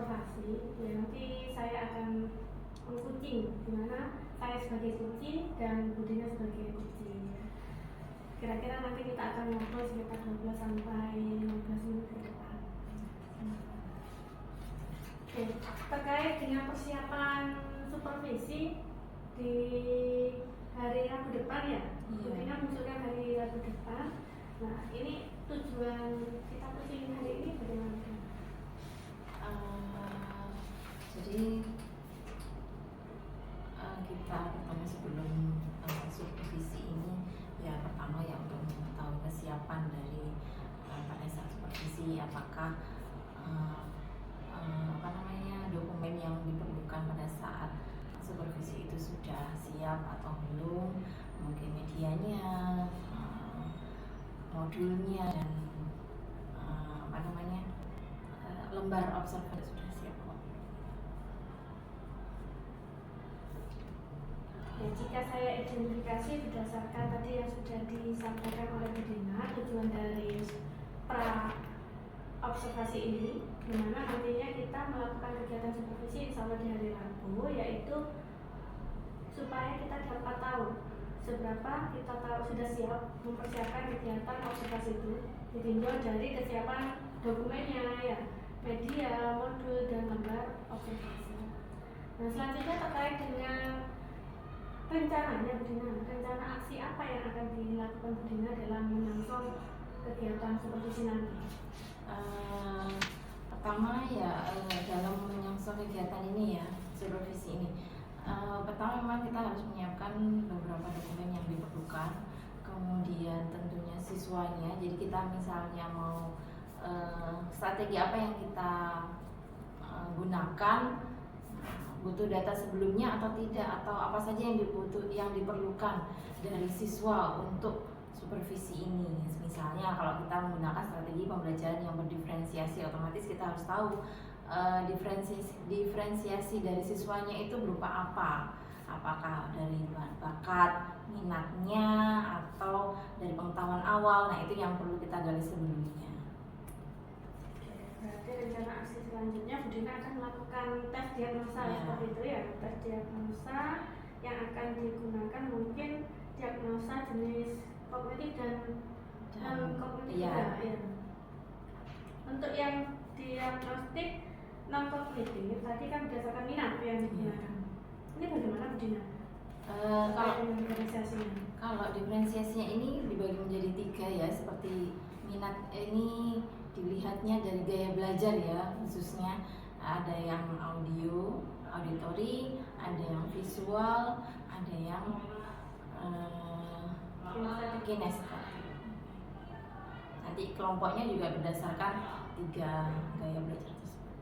observasi. Ya, nanti saya akan mengkucing, dimana saya sebagai kucing dan Budina sebagai kucing. Kira-kira nanti kita akan ngobrol sekitar 12 sampai 15 menit ke depan. Oke, terkait dengan persiapan supervisi di hari Rabu depan ya, Budina mengusulkan hari Rabu depan. Nah, ini tujuan kita kucing hari ini bagaimana? Jadi kita pertama sebelum supervisi ini ya pertama ya untuk mengetahui kesiapan dari pada saat supervisi, apakah dokumen yang diperlukan pada saat supervisi itu sudah siap atau belum, mungkin medianya, modulnya dan lembar observasi sudah siap kok. Ya, jika saya identifikasi berdasarkan tadi yang sudah disampaikan oleh Budina, tujuan dari pra observasi ini, di mana nantinya kita melakukan kegiatan supervisi insya Allah di hari Rabu, yaitu supaya kita dapat tahu seberapa kita tahu sudah siap mempersiapkan kegiatan observasi itu, ditinjau dari kesiapan dokumennya, ya, media, modul, dan lembar observasi. Nah, selanjutnya terkait dengan rencananya Budina, rencana aksi apa yang akan dilakukan Budina dalam menyongsong kegiatan supervisi nanti? Pertama ya dalam menyongsong kegiatan ini ya, supervisi ini, pertama memang kita harus menyiapkan beberapa dokumen yang diperlukan, kemudian tentunya siswanya. Jadi kita misalnya mau strategi apa yang kita gunakan, butuh data sebelumnya atau tidak, atau apa saja yang diperlukan dari siswa untuk supervisi ini. Misalnya kalau kita menggunakan strategi pembelajaran yang berdiferensiasi, otomatis kita harus tahu diferensiasi dari siswanya itu berupa apa, apakah dari bakat, minatnya, atau dari pengetahuan awal. Nah, itu yang perlu kita gali sebelumnya. Berarti rencana aksi selanjutnya Budina akan melakukan tes diagnosa ya. Seperti itu ya, tes diagnosa yang akan digunakan mungkin diagnosa jenis kognitif dan kognitif ya. Untuk yang diagnostik non kognitif tadi kan berdasarkan minat yang digunakan. Ini bagaimana Budina? Kalau diferensiasinya ini dibagi menjadi 3 ya, seperti minat ini dilihatnya dari gaya belajar ya, khususnya ada yang auditori, ada yang visual, ada yang kinestetik. Nanti kelompoknya juga berdasarkan 3 gaya belajar tersebut.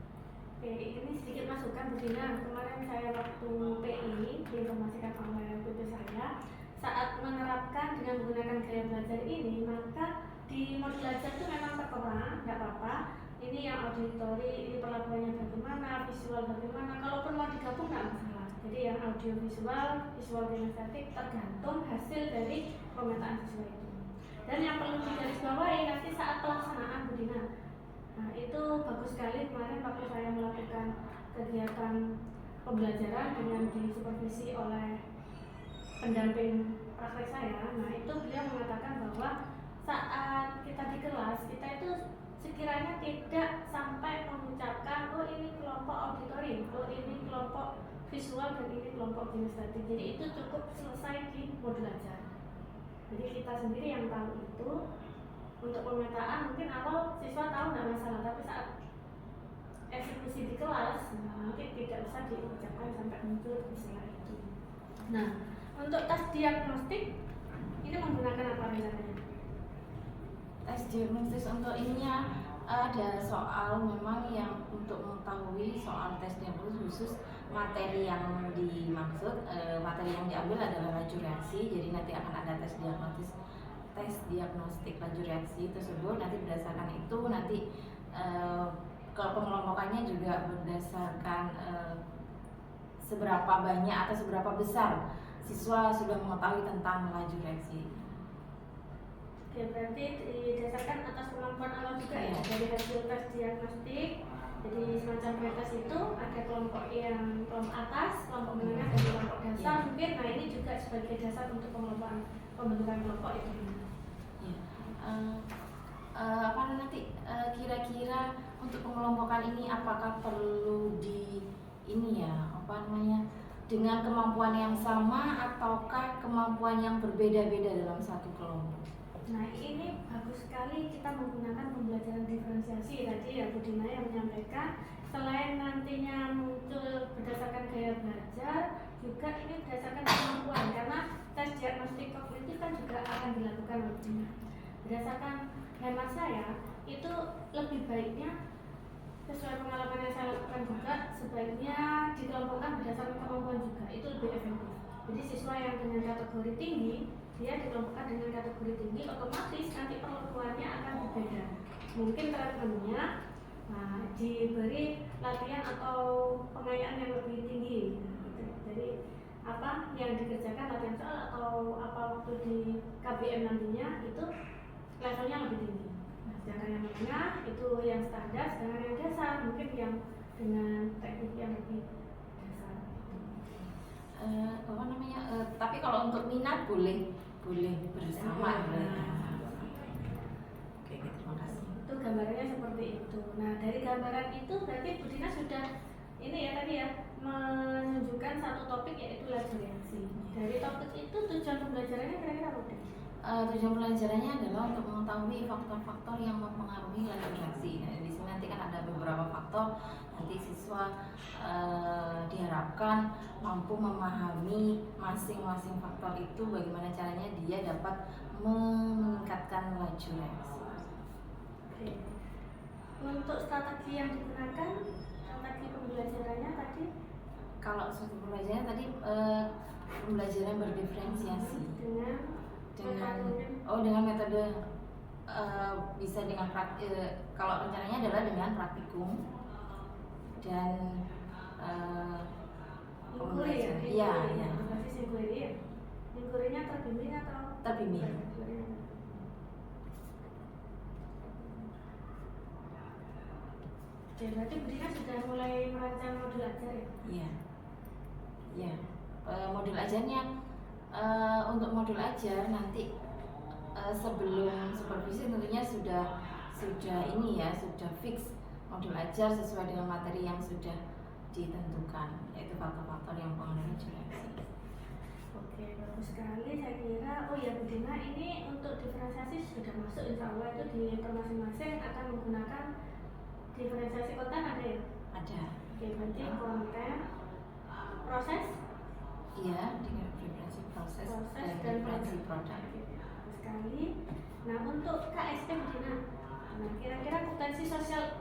Oke, ini sedikit masukan Budina. Kemarin saya waktu PI diinformasikan oleh PP saya, saat menerapkan dengan menggunakan gaya belajar ini, maka di modul belajar itu memang terkurang, nggak apa-apa. Ini yang auditori, ini perlakuannya bagaimana, visual bagaimana. Kalaupun mau digabung nggak masalah. Jadi yang audio visual kinestetik tergantung hasil dari pemetaan siswa itu. Dan yang perlu digarisbawahi nanti saat pelaksanaan Budina. Nah, itu bagus sekali kemarin waktu saya melakukan kegiatan pembelajaran dengan disupervisi oleh pendamping praktek saya. Nah, itu beliau mengatakan bahwa saat kita di kelas, kita itu sekiranya tidak sampai mengucapkan oh ini kelompok auditori, oh ini kelompok visual, dan ini kelompok kinestetik. Jadi itu cukup selesai di modul ajar. Jadi kita sendiri yang tahu itu. Untuk pemetaan mungkin awal siswa tahu nggak masalah, tapi saat eksekusi di kelas mungkin tidak bisa diucapkan sampai muncul istilah itu. Nah, untuk tes diagnostik ini menggunakan apa rencananya? Tes diagnostik untuk ininya ada soal memang yang untuk mengetahui soal tes diagnostik khusus materi yang dimaksud, materi yang diambil adalah laju reaksi. Jadi nanti akan ada tes diagnostik laju reaksi tersebut. Nanti berdasarkan itu nanti kalau pengelompokannya juga berdasarkan seberapa banyak atau seberapa besar siswa sudah mengetahui tentang laju reaksi. Oke, berarti didasarkan atas kemampuan awal juga ya, dari hasil tes diagnostik. Jadi semacam macam prioritas itu ada kelompok atas, kelompok menengah dan kelompok dasar. Mungkin nah ini juga sebagai dasar untuk pembentukan kelompok itu. Kira-kira untuk pengelompokan ini apakah perlu dengan kemampuan yang sama ataukah kemampuan yang berbeda-beda dalam satu kelompok? Nah ini bagus sekali kita menggunakan pembelajaran diferensiasi tadi ya Bu Dina yang menyampaikan. Selain nantinya muncul berdasarkan gaya belajar, juga ini berdasarkan kemampuan karena tes diagnostik kognitif kan juga akan dilakukan Bu Dina. Berdasarkan hemat saya itu lebih baiknya sesuai pengalaman yang saya lakukan juga sebaiknya dikelompokkan berdasarkan kemampuan juga, itu lebih efektif. Jadi siswa yang dengan kategori tinggi dia dikelompokkan dengan kategori tinggi, otomatis nanti perlakuannya akan berbeda. Mungkin treatmentnya diberi latihan atau pengayaan yang lebih tinggi gitu. Jadi apa yang dikerjakan latihan soal atau apa waktu di KBM nantinya itu levelnya lebih tinggi. Sedangkan yang menengah itu yang standar, sedangkan yang dasar mungkin yang dengan teknik yang lebih dasar. Tapi kalau untuk minat boleh bersama. Oke, terima kasih. Itu gambarannya seperti itu. Nah dari gambaran itu berarti Bu Dina sudah ini ya tadi ya menunjukkan satu topik yaitu laju reaksi. Dari topik itu tujuan pembelajarannya kira-kira apa? Tujuan pelajarannya adalah untuk mengetahui faktor-faktor yang mempengaruhi laju reaksi. Nah, di sini nanti kan ada beberapa faktor. Nanti siswa diharapkan mampu memahami masing-masing faktor itu, bagaimana caranya dia dapat meningkatkan laju reaksi. Oke. Untuk strategi yang digunakan, strategi pembelajarannya tadi? Kalau strategi pembelajarannya tadi pembelajaran berdiferensiasi dengan metode bisa dengan kalau rencananya adalah dengan praktikum dan pembelajaran. Iya. Inquiry-nya terbimbing atau? Terbimbing. Oke, berarti Bu Dina sudah mulai merancang modul ajar ya? Iya. Modul ajarnya untuk modul ajar nanti sebelum supervisi tentunya sudah fix modul ajar sesuai dengan materi yang sudah ditentukan, yaitu faktor-faktor yang mempengaruhi laju reaksi. Oke, bagus sekali. Saya kira Bu Dina ini untuk diferensiasi sudah masuk, insya Allah itu di masing-masing akan menggunakan diferensiasi konten ada ya? Ada. Oke, berarti konten, proses? Iya, dengan diferensiasi proses dan diferensiasi produk. Bagus sekali. Nah untuk KSP Bu Dina, nah kira-kira potensi sosial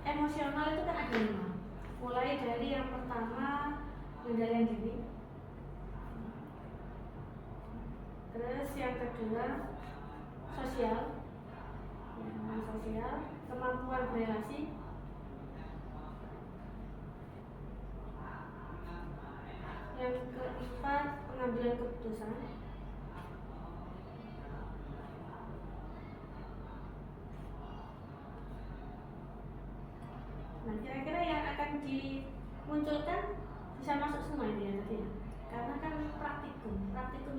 emosional itu kan ada 5. Mulai dari yang pertama pengendalian diri, terus yang kedua sosial, kemampuan berelasi, yang keempat pengambilan keputusan, nah kira-kira yang akan dimunculkan bisa masuk semua ini ya tadi ya, karena kan praktikum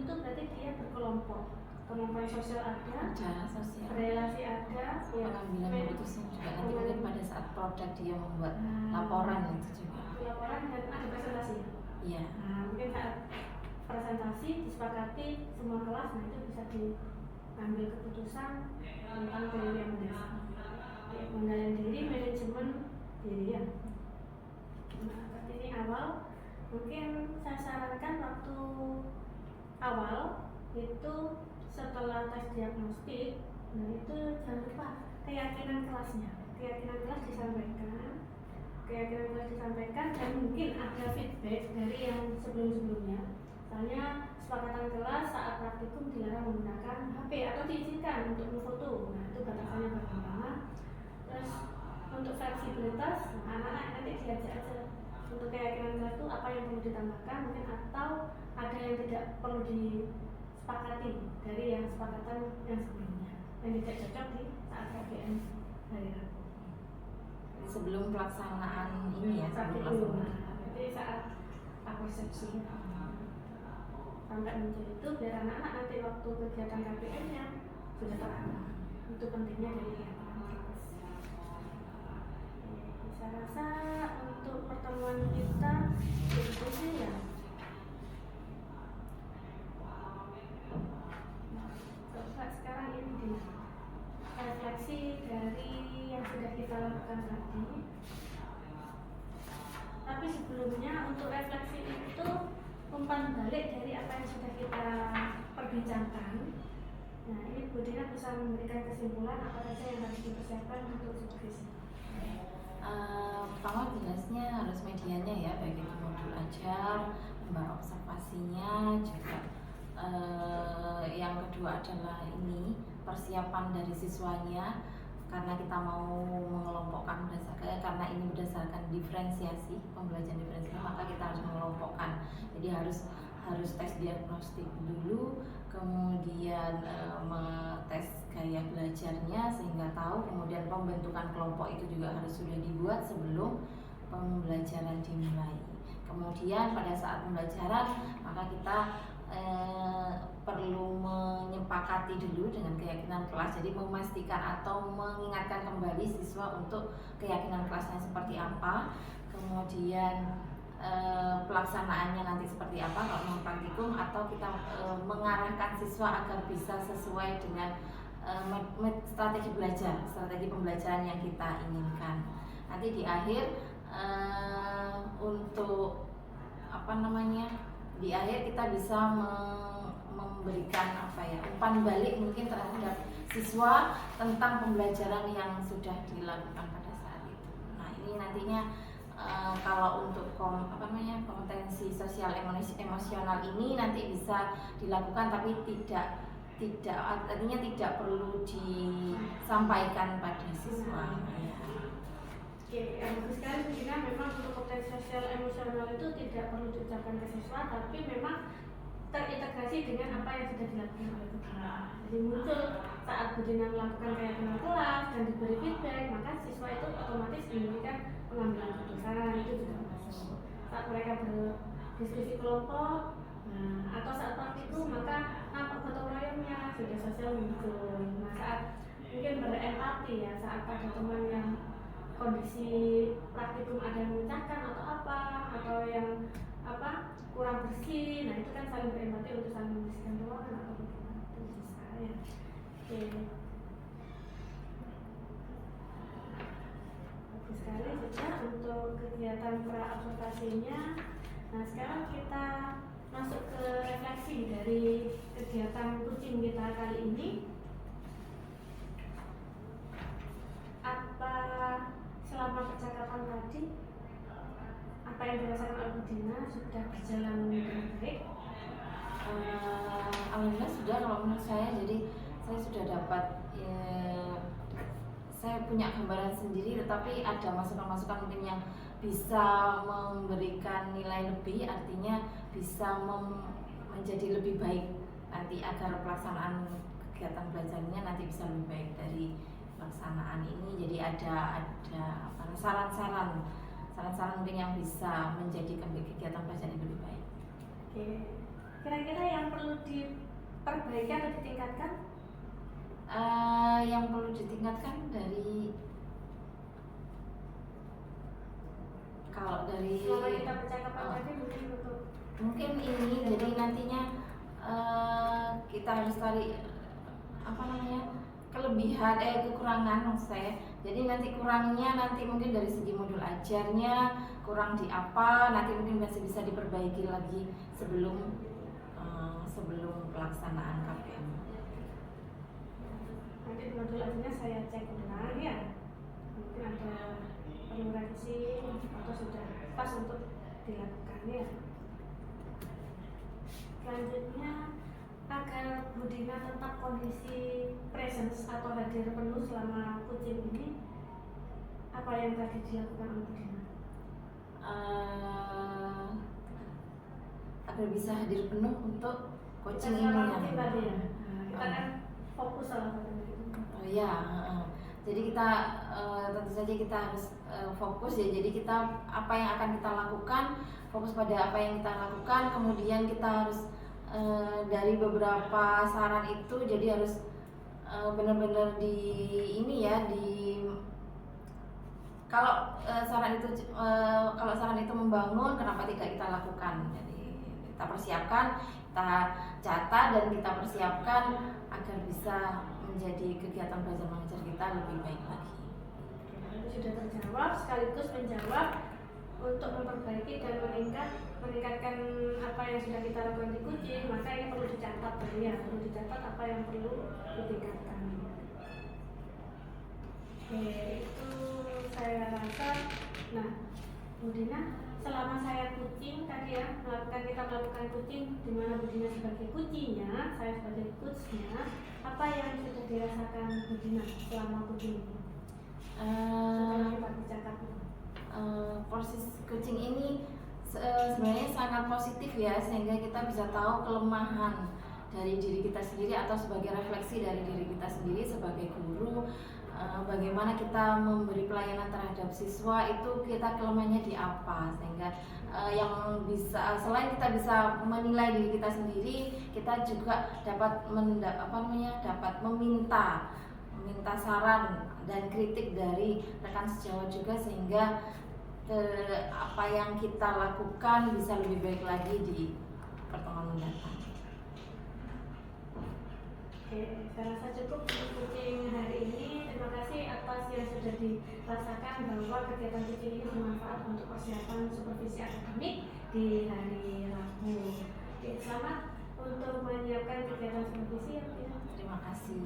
itu berarti dia berkelompok, kemampuan sosial ada, relasi ada, pengambilan keputusan juga nanti mungkin pada saat produk dia membuat laporan itu juga. Laporan dan ada presentasi. Iya. Nah mungkin saat presentasi disepakati semua kelas, nah itu bisa diambil keputusan tentang teori yang mendasar, pengendalian diri, manajemen diri ya. Nah ini awal, mungkin saya sarankan waktu awal itu setelah tes diagnostik, nah itu jangan lupa keyakinan kelas disampaikan dan mungkin ada feedback dari yang sebelumnya. Misalnya kesepakatan kelas saat praktikum dilarang menggunakan HP atau diizinkan untuk memfoto. Nah itu batasannya bagaimana. Terus untuk fleksibilitas, anak-anak nanti diajak aja untuk keyakinan kelas itu apa yang perlu ditambahkan mungkin, atau ada yang tidak perlu disepakati dari yang kesepakatan yang sebelumnya yang tidak cocok di saat KBM hari Rabu. sebelum pelaksanaan ini ya, saat sebelum itu. pelaksanaan. Jadi saat resepsi sampai muncul itu biar anak-anak nanti waktu kegiatan KPM-nya sudah terarah. Itu pentingnya dari kegiatan kelas. Saya rasa untuk pertemuan kita itu sih ya. Coba sekarang ini refleksi dari yang sudah kita lakukan tadi. Tapi sebelumnya untuk refleksi itu umpan balik dari apa yang sudah kita perbincangkan. Nah, ini Bu Dina bisa memberikan kesimpulan apa saja yang harus dipersiapkan untuk supervisi. Pertama jelasnya harus medianya ya, baik itu modul ajar, lembar observasinya juga. Yang kedua adalah ini persiapan dari siswanya, karena kita mau mengelompokkan karena ini berdasarkan diferensiasi, pembelajaran diferensiasi, maka kita harus mengelompokkan. Jadi harus tes diagnostik dulu, kemudian tes gaya belajarnya sehingga tahu, kemudian pembentukan kelompok itu juga harus sudah dibuat sebelum pembelajaran dimulai. Kemudian pada saat pembelajaran maka kita perlu menyepakati dulu dengan keyakinan kelas, jadi memastikan atau mengingatkan kembali siswa untuk keyakinan kelasnya seperti apa, kemudian pelaksanaannya nanti seperti apa kalau mau praktikum, atau kita mengarahkan siswa agar bisa sesuai dengan strategi pembelajaran yang kita inginkan. Nanti di akhir untuk di akhir kita bisa memberikan umpan balik mungkin terhadap siswa tentang pembelajaran yang sudah dilakukan pada saat itu. Nah, ini nantinya kalau untuk kompetensi sosial emosional ini nanti bisa dilakukan, tapi artinya tidak perlu disampaikan pada siswa. Oke, yang bagus sekali Bina, memang untuk kompetensi sosial emosional itu tidak perlu diucapkan ke siswa, tapi memang terintegrasi dengan apa yang sudah dilakukan oleh Bu Dina. Jadi muncul saat Bu Dina melakukan keyakinan kelas dan diberi feedback, maka siswa itu otomatis diberikan pengambilan keputusan, itu juga masuk. Saat mereka berdiskusi kelompok, atau saat praktikum, maka nampak gotong royongnya, sudah sosial muncul. Nah, saat mungkin berempati ya, saat ada teman yang kondisi praktikum ada yang memecahkan atau yang kurang bersih, nah itu kan saling berempati untuk saling membersihkan ruangan atau bagaimana, itu bisa ya. Oke, bagus sekali juga untuk kegiatan pra observasinya. Nah, sekarang kita masuk ke refleksi dari kegiatan coaching kita kali ini. Apa selama percakapan tadi, apa yang dirasakan oleh Bu Dina sudah berjalan dengan baik? Alhamdulillah sudah, kalau menurut saya. Jadi saya sudah dapat saya punya gambaran sendiri, tetapi ada masukan-masukan mungkin yang bisa memberikan nilai lebih, artinya bisa menjadi lebih baik nanti agar pelaksanaan kegiatan belajarnya nanti bisa lebih baik dari pelaksanaan ini. Jadi ada saran-saran mungkin yang bisa menjadikan kegiatan belajar yang lebih baik. Oke, kira-kira yang perlu diperbaiki atau ditingkatkan? Yang perlu ditingkatkan selama kita percakapan tadi mungkin ini, jadi nantinya kita harus cari kekurangan maksud saya. Jadi nanti kurangnya nanti mungkin dari segi modul ajarnya kurang di apa, nanti mungkin masih bisa diperbaiki lagi sebelum pelaksanaan KPM. Nanti modul ajarnya saya cek ulang ya, mungkin ada perlu revisi atau sudah pas untuk dilakukan ya. Selanjutnya, agar Bu Dina tetap kondisi presence atau hadir penuh selama coaching ini, apa yang tadi dilakukan oleh Bu Dina? Agar bisa hadir penuh untuk coaching ini ya. Tadi ya. Kita kan fokus salah satunya itu. Jadi kita tentu saja kita harus fokus ya. Jadi kita apa yang akan kita lakukan, fokus pada apa yang kita lakukan. Kemudian kita harus dari beberapa saran itu jadi harus benar-benar di ini ya, di kalau saran itu membangun, kenapa tidak kita lakukan? Jadi kita persiapkan, kita catat dan kita persiapkan agar bisa menjadi kegiatan belajar mengajar kita lebih baik lagi. Itu sudah terjawab, sekaligus menjawab untuk memperbaiki dan meningkatkan apa yang sudah kita lakukan di Kucing. Maka ini perlu dicatat ya, perlu dicatat apa yang perlu ditingkatkan. Oke, itu saya rasa. Nah, Budina, selama saya Kucing tadi ya, kita melakukan Kucing, di mana Budina sebagai Kucingnya, saya sebagai coachnya, apa yang sudah dirasakan Budina selama Kucing ini? Setelah kita bicarakan. Proses Kucing ini sebenarnya sangat positif ya, sehingga kita bisa tahu kelemahan dari diri kita sendiri atau sebagai refleksi dari diri kita sendiri sebagai guru. Bagaimana kita memberi pelayanan terhadap siswa itu, kita kelemahannya di apa, sehingga yang bisa, selain kita bisa menilai diri kita sendiri, kita juga dapat dapat meminta saran dan kritik dari rekan sejawat juga, sehingga apa yang kita lakukan bisa lebih baik lagi di pertemuan mendatang. Oke, saya rasa cukup untuk Kucing hari ini. Terima kasih atas yang sudah dirasakan bahwa kegiatan Kucing ini bermanfaat untuk persiapan supervisi akademik di hari Rabu. Oke, selamat untuk menyiapkan kegiatan supervisi ya. Terima kasih.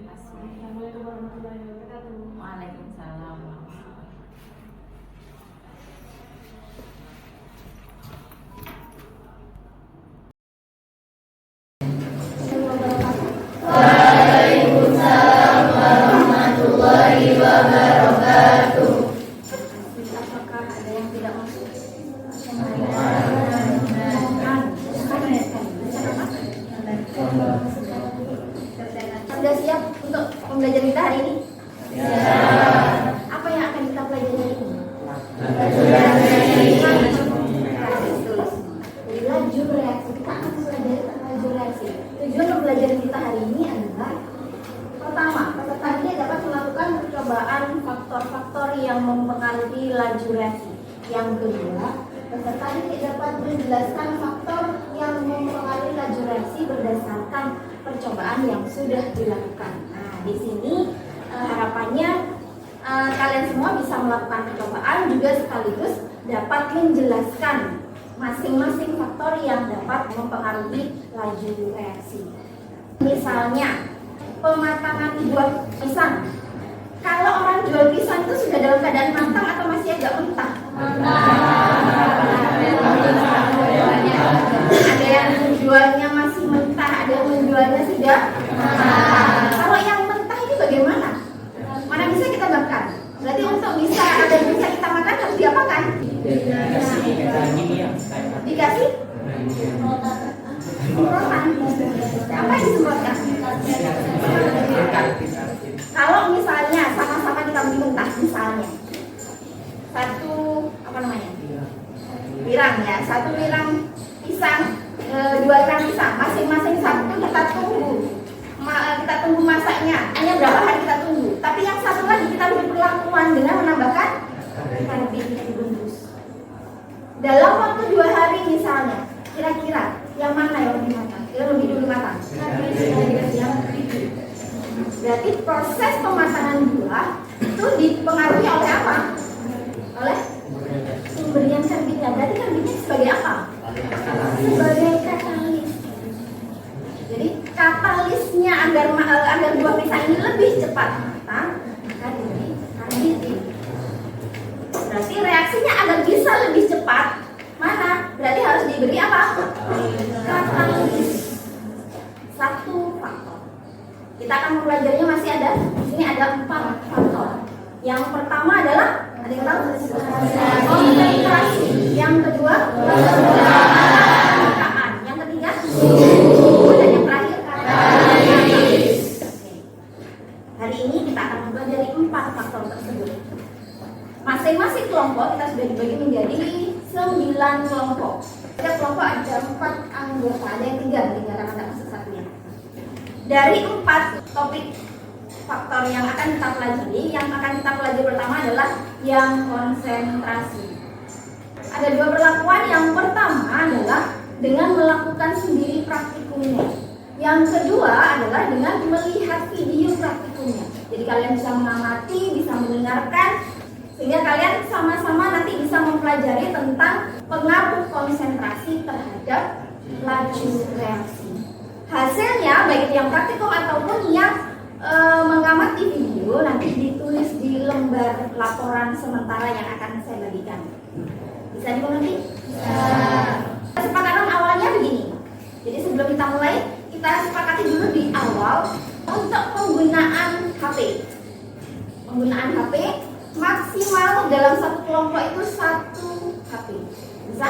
Assalamualaikum warahmatullahi wabarakatuh. Waalaikumsalam. Waalaikumsalam warahmatullahi wabarakatuh. Apakah ada yang tidak masuk? Sudah siap untuk pembelajaran kita hari ini? Apa yang akan kita pelajari hari ini? Jadi laju reaksi. Kita akan pelajari laju reaksi. Tujuan pembelajaran kita hari ini adalah: pertama, peserta didik dapat melakukan percobaan faktor-faktor yang mempengaruhi laju reaksi. Yang kedua, peserta didik dapat menjelaskan faktor yang mempengaruhi laju reaksi berdasarkan percobaan yang sudah dilakukan. Nah, di sini harapannya kalian semua bisa melakukan percobaan juga sekaligus dapat menjelaskan masing-masing faktor yang dapat mempengaruhi laju reaksi. Misalnya, pematangan buah pisang. Kalau orang jual pisang itu sudah dalam keadaan matang atau masih agak mentah? Ada yang menjualnya masih mentah, ada yang menjualnya sudah matang. Kalau yang mentah ini bagaimana? Mana bisa kita makan? Berarti untuk bisa ada yang bisa kita makan harus diapakan? Dikasih semprotan. Apa yang disemprotkan? Kalau misalnya sama-sama kita beli mentah, misalnya satu pirang ya, satu pirang pisang, dua pirang pisang, masing-masing satu kita tunggu masaknya. Hanya berapa hari kita tunggu? Tapi yang satu lagi kita beri perlakuan dengan menambahkan karbit dibungkus. Dalam waktu 2 hari misalnya, kira-kira yang mana yang lebih matang? Yang lebih dulu matang? Berarti proses pematangan buah itu dipengaruhi oleh apa? Oleh pemberian karbitnya. Berarti karbitnya sebagai apa? Sebagai katalis. Jadi katalisnya agar buah pisang ini lebih cepat matang, maka diberi karbit. Berarti reaksinya agar bisa lebih cepat, mana? Berarti harus diberi apa? Katalis. Satu faktor. Kita akan mempelajarinya, masih ada. Di sini ada 4 faktor. Yang pertama adalah, ada yang tahu? Konsentrasi. Yang kedua, permukaan. Yang ketiga, dan yang terakhir, katalis. Hari ini kita akan mempelajari 4 faktor tersebut. Masih kelompok kita sudah dibagi menjadi 9 kelompok. Setiap kelompok ada 4 anggota, ada yang 3 karena ada masuk satunya. Dari 4 topik faktor yang akan kita pelajari, yang akan kita pelajari pertama adalah yang konsentrasi. Ada 2 perlakuan. Yang pertama adalah dengan melakukan sendiri praktikumnya. Yang kedua adalah dengan melihat video praktikumnya. Jadi kalian bisa mengamati, bisa mendengarkan, sehingga kalian sama-sama nanti bisa mempelajari tentang pengaruh konsentrasi terhadap laju reaksi. Hasilnya baik yang praktikum ataupun yang mengamati video nanti ditulis di lembar laporan sementara yang akan saya bagikan. Bisa dimengerti? Kesepakatan awalnya begini. Jadi sebelum kita mulai, kita sepakati dulu di awal untuk penggunaan HP. Penggunaan HP maksimal dalam satu kelompok itu 1 HP. Bisa?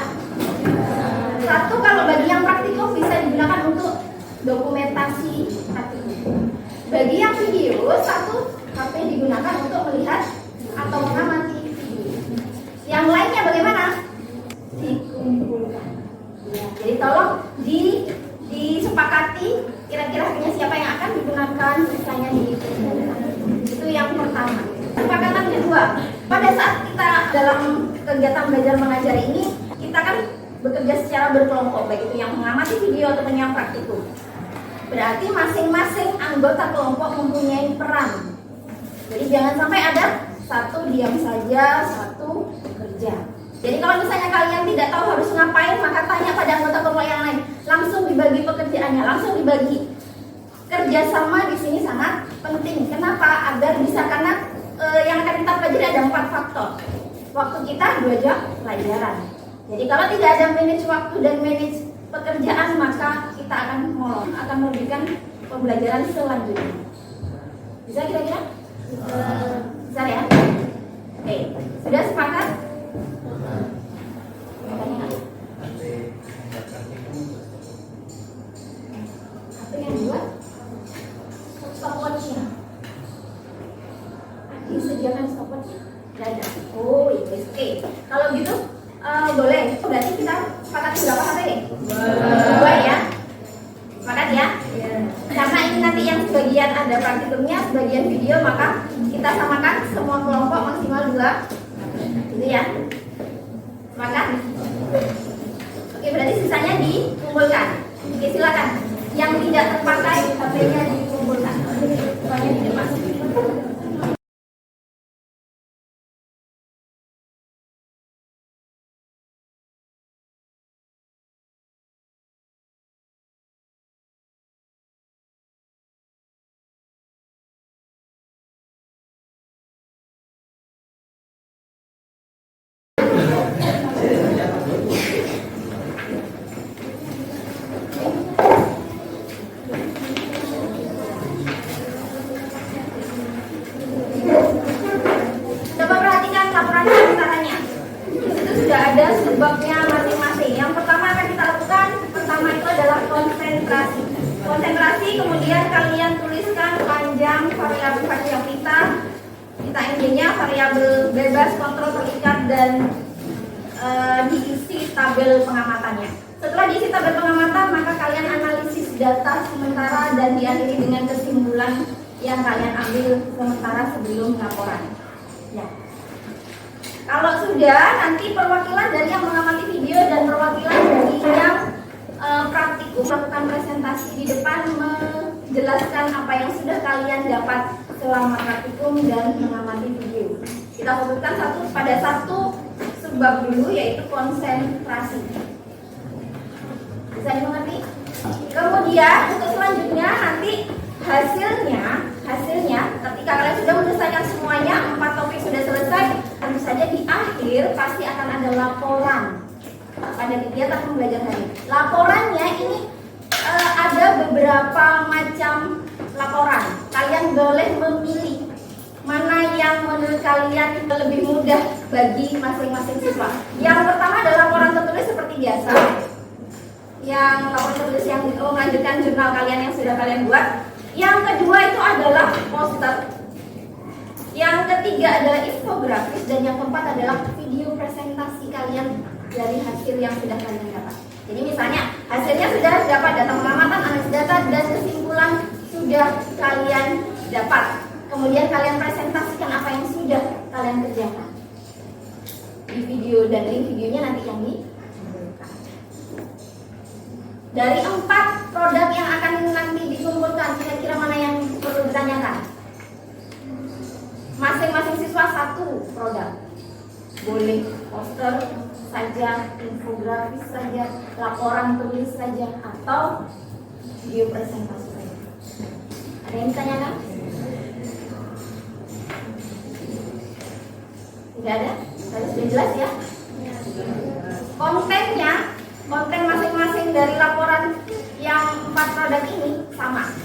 1 kalau bagi yang praktikum bisa digunakan untuk dokumentasi praktikum. Bagi yang video, 1 HP digunakan untuk melihat atau mengamati video. Yang lainnya bagaimana? Dikumpulkan. Ya, jadi tolong disepakati kira-kira hanya siapa yang akan digunakan, sisanya dikumpulkan. Itu yang pertama. Kesepakatan kedua, pada saat kita dalam kegiatan belajar mengajar ini, kita kan bekerja secara berkelompok, baik itu yang mengamati video ataupun yang praktikum. Berarti masing-masing anggota kelompok mempunyai peran. Jadi jangan sampai ada satu diam saja, satu bekerja. Jadi kalau misalnya kalian tidak tahu harus ngapain, maka tanya pada anggota kelompok yang lain. Langsung dibagi pekerjaannya, langsung dibagi. Kerjasama di sini sangat penting. Kenapa? Agar bisa, karena yang akan kita pelajari ada 4 faktor. Waktu kita 2 jam pelajaran. Jadi kalau tidak ada manage waktu dan manage pekerjaan, maka kita akan molor, akan merugikan pembelajaran selanjutnya. Bisa kira-kira? Bisa ya? Oke, sudah sepakat? Apa yang dua? Stopwatch-nya. Disediakan stopwatch-nya? Tidak ada. Oh, yes. Oke. Kalau gitu boleh. Berarti kita sepakat berapa HP? 2 ya. Sepakat ya? Iya. Karena ini nanti yang sebagian ada praktikumnya, sebagian video, maka kita samakan semua kelompok maksimal 2. Gitu ya. Sepakat? Oke, berarti sisanya dikumpulkan. Oke, silakan. Yang tidak terpakai HP-nya dikumpulkan. Semuanya di depan. Coba perhatikan laporan sementaranya. Di situ sudah ada sebabnya masing-masing. Yang pertama akan kita lakukan, pertama itu adalah konsentrasi. Konsentrasi, kemudian kalian tuliskan panjang variabel kita MJ-nya variabel bebas, kontrol terikat, dan diisi tabel pengamatannya. Setelah diisi tabel pengamatan, maka kalian analisis data sementara dan diakhiri dengan kesimpulan yang kalian ambil sementara sebelum laporan. Ya. Kalau sudah, nanti perwakilan dari yang mengamati video dan perwakilan dari yang praktikum melakukan presentasi di depan, menjelaskan apa yang sudah kalian dapat selama praktikum dan mengamati video. Kita fokuskan pada satu sebab dulu, yaitu konsentrasi. Bisa dimengerti? Kemudian untuk selanjutnya nanti hasilnya ketika kalian sudah menyelesaikan semuanya, 4 topik sudah selesai, tentu saja di akhir pasti akan ada laporan pada kegiatan pembelajaran hari. Laporannya ini ada beberapa macam laporan. Kalian boleh memilih mana yang menurut kalian lebih mudah bagi masing-masing siswa. Yang pertama adalah laporan tertulis seperti biasa. Yang laporan tertulis yang melanjutkan jurnal kalian yang sudah kalian buat. Yang kedua itu adalah poster. Yang ketiga adalah infografis, dan yang keempat adalah video presentasi kalian dari hasil yang sudah kalian dapat. Jadi misalnya hasilnya sudah dapat, data pengamatan, analisis data, dan kesimpulan sudah kalian dapat. Kemudian kalian presentasikan apa yang sudah kalian kerjakan di video, dan link videonya nanti yang dikumpulkan. Dari 4 produk yang akan nanti dikumpulkan, kira-kira mana yang perlu ditanyakan? Masing-masing siswa 1 produk. Boleh poster saja, infografis saja, laporan tulis saja, atau video presentasi saja. Ada yang ditanyakan? Tidak ada? Tadi sudah jelas ya? Kontennya, konten masing-masing dari laporan yang 4 produk ini sama.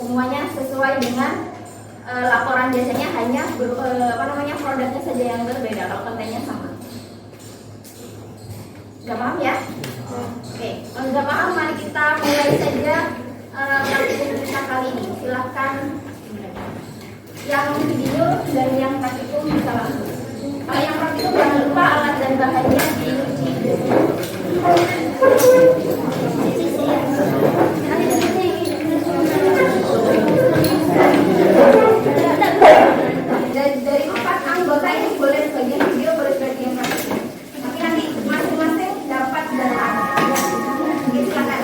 Semuanya sesuai dengan laporan, biasanya hanya produknya saja yang berbeda, kalau kontennya sama. Gak paham ya? Oke, kalau gak paham mari kita mulai saja praktikum kita kali ini. Silahkan yang video dan yang praktikum bisa langsung. Kalau yang praktikum jangan lupa alat dan bahannya diuji. Dari 4 anggota ini boleh sebagian video, boleh sebagian praktikum. Tapi nanti masing-masing dapat data. Oke, silakan.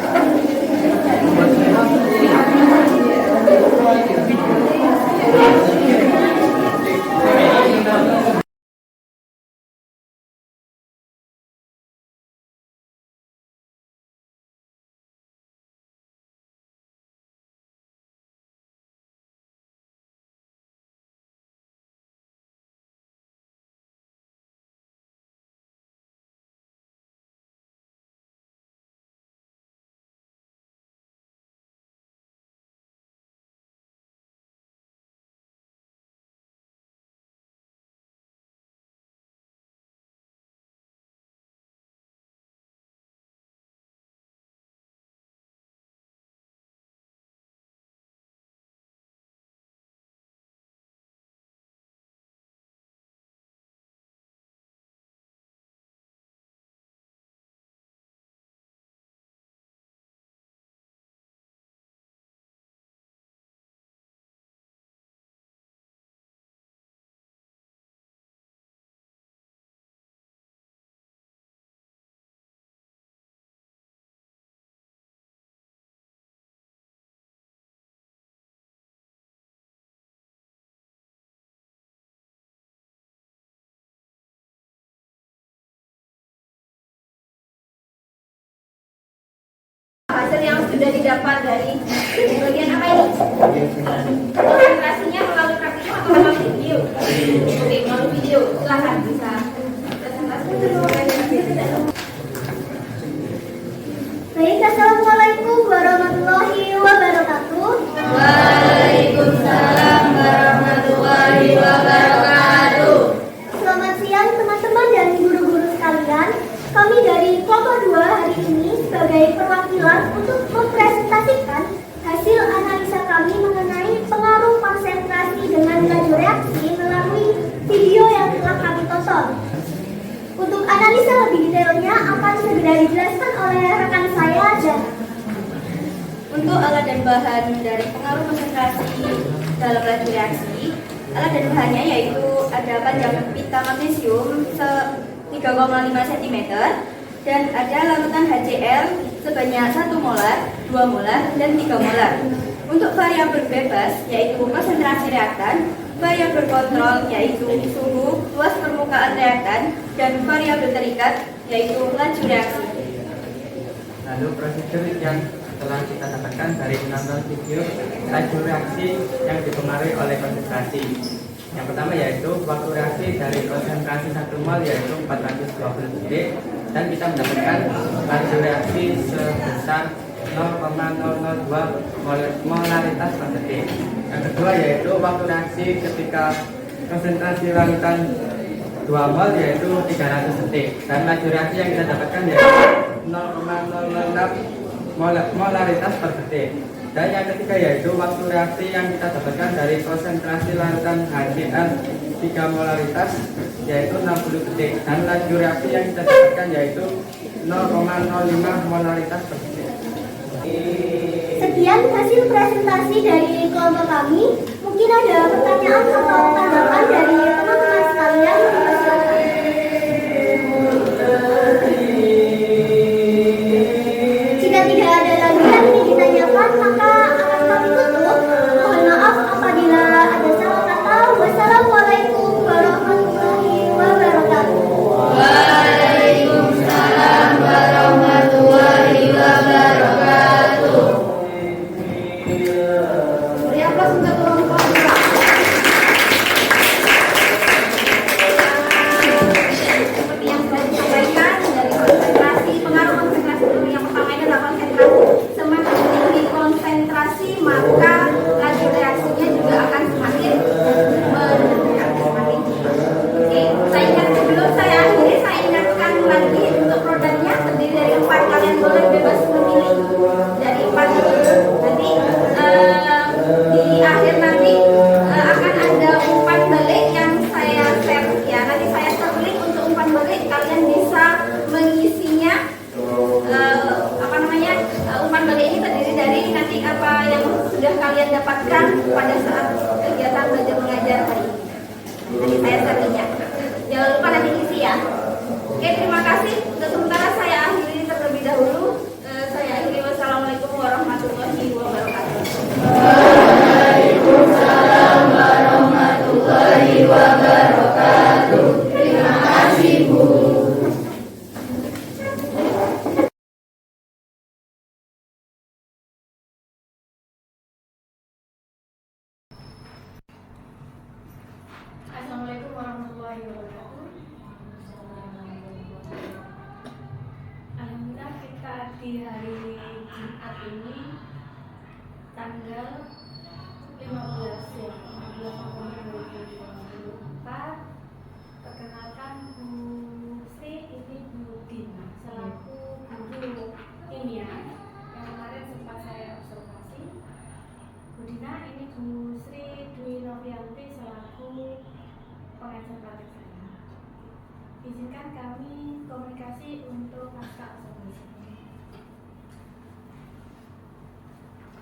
Hasil yang sudah didapat dari bagian apa ini? Konsentrasinya melalui praktikum atau melalui video? Oke, melalui video. Silahkan bisa presentasi dulu. Baik, assalamualaikum warahmatullahi wabarakatuh. Waalaikumsalam warahmatullahi wabarakatuh. Selamat siang teman-teman dan guru-guru sekalian. Kami dari kelompok 2 hari ini sebagai perwakilan untuk mempresentasikan hasil analisa kami mengenai pengaruh konsentrasi dengan laju reaksi melalui video yang telah kami tonton. Untuk analisa lebih detailnya akan segera dijelaskan oleh rekan saya dan Untuk alat dan bahan dari pengaruh konsentrasi dalam laju reaksi, alat dan bahannya yaitu ada panjang pita magnesium 3,5 cm dan ada larutan HCl sebanyak 1 molar, 2 molar, dan 3 molar. Untuk variabel bebas yaitu konsentrasi reaktan, variabel kontrol yaitu suhu, luas permukaan reaktan, dan variabel terikat yaitu laju reaksi. Lalu prosedur yang telah kita dapatkan dari menonton video laju reaksi yang dipengaruhi oleh konsentrasi. Yang pertama yaitu waktu reaksi dari konsentrasi 1 mol yaitu 420 detik, dan kita mendapatkan laju reaksi sebesar 0,002 molaritas per detik. Yang kedua yaitu waktu reaksi ketika konsentrasi larutan 2 mol yaitu 300 detik, dan laju reaksi yang kita dapatkan yaitu 0,006 molaritas per detik. Dan yang ketiga yaitu waktu reaksi yang kita dapatkan dari konsentrasi larutan HCl 3 molaritas yaitu 60 detik, dan laju reaksi yang kita dapatkan yaitu 0,05 molaritas per detik. Sekian hasil presentasi dari kelompok kami. Mungkin ada pertanyaan atau tanggapan dari teman-teman sekalian. Jika tidak ada lagi yang ingin ditanyakan, maka akan kami tutup. Mohon maaf apabila ada salah kata. Wassalamualaikum warahmatullahi wabarakatuh. Waalaikumsalam warahmatullahi wabarakatuh. Beri aplaus untuk kelompok dua. Seperti yang sudah disampaikan dari konsentrasi, pengaruh konsentrasi dulu. Yang pertama ini adalah konsentrasi. Semakin tinggi konsentrasi, maka laju reaksinya juga akan semakin menentukan, semakin tinggi. Oke, saya ingat sebelum saya akhiri, saya ingatkan lagi untuk produknya terdiri dari 4. Kalian boleh bebas memilih dari 4 itu. Nanti di akhir nanti akan ada umpan balik yang saya share ya. Nanti saya share link untuk umpan balik. Kalian bisa mengisinya. Umpan balik ini terdiri dari nanti apa yang sudah kalian dapatkan pada saat kegiatan belajar mengajar hari ini. Nanti saya share linknya. Jangan lupa nanti isi ya. Oke, terima kasih. Untuk sementara saya akhiri terlebih dahulu. Saya akhiri. Wassalamualaikum warahmatullahi wabarakatuh. Waalaikumsalam warahmatullahi wabarakatuh. Terima kasih, Bu. Assalamualaikum warahmatullahi wabarakatuh. Alhamdulillah kita di hari Jumat ini tanggal 15 November 2024. Perkenalkan Bu Sri, ini Bu Dina selaku guru kimia yang kemarin sempat saya observasi. Bu Dina, ini Bu Sri Dwi Novianti selaku pengajar praktek saya. Izinkan kami komunikasi untuk naskah observasi.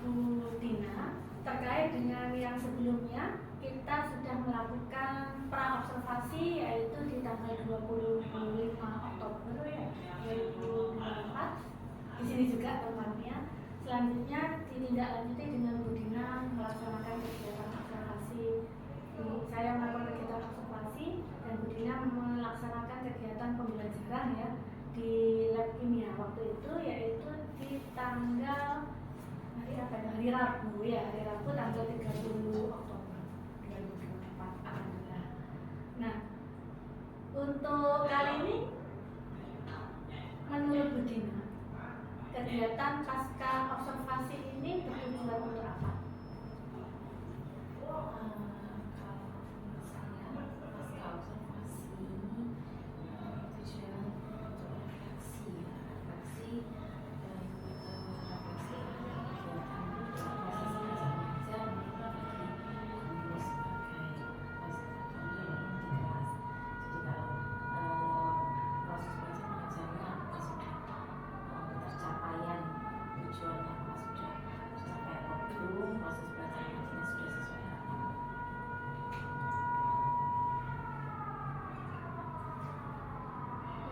Bu Dina, terkait dengan yang sebelumnya kita sudah melakukan pra-observasi yaitu di tanggal 25 Oktober ya, 2024. Di sini juga tempatnya. Selanjutnya ditindaklanjuti dengan Bu Dina melaksanakan kegiatan observasi. Saya melakukan kegiatan observasi dan Bu Dina melaksanakan kegiatan pembelajaran ya di lab kimia waktu itu, yaitu di tanggal hari Rabu ya, hari Rabu tanggal 30 Oktober 2024. Alhamdulillah. Nah, untuk kali ini menurut Bu Dina, kegiatan pasca observasi ini bertujuan untuk apa?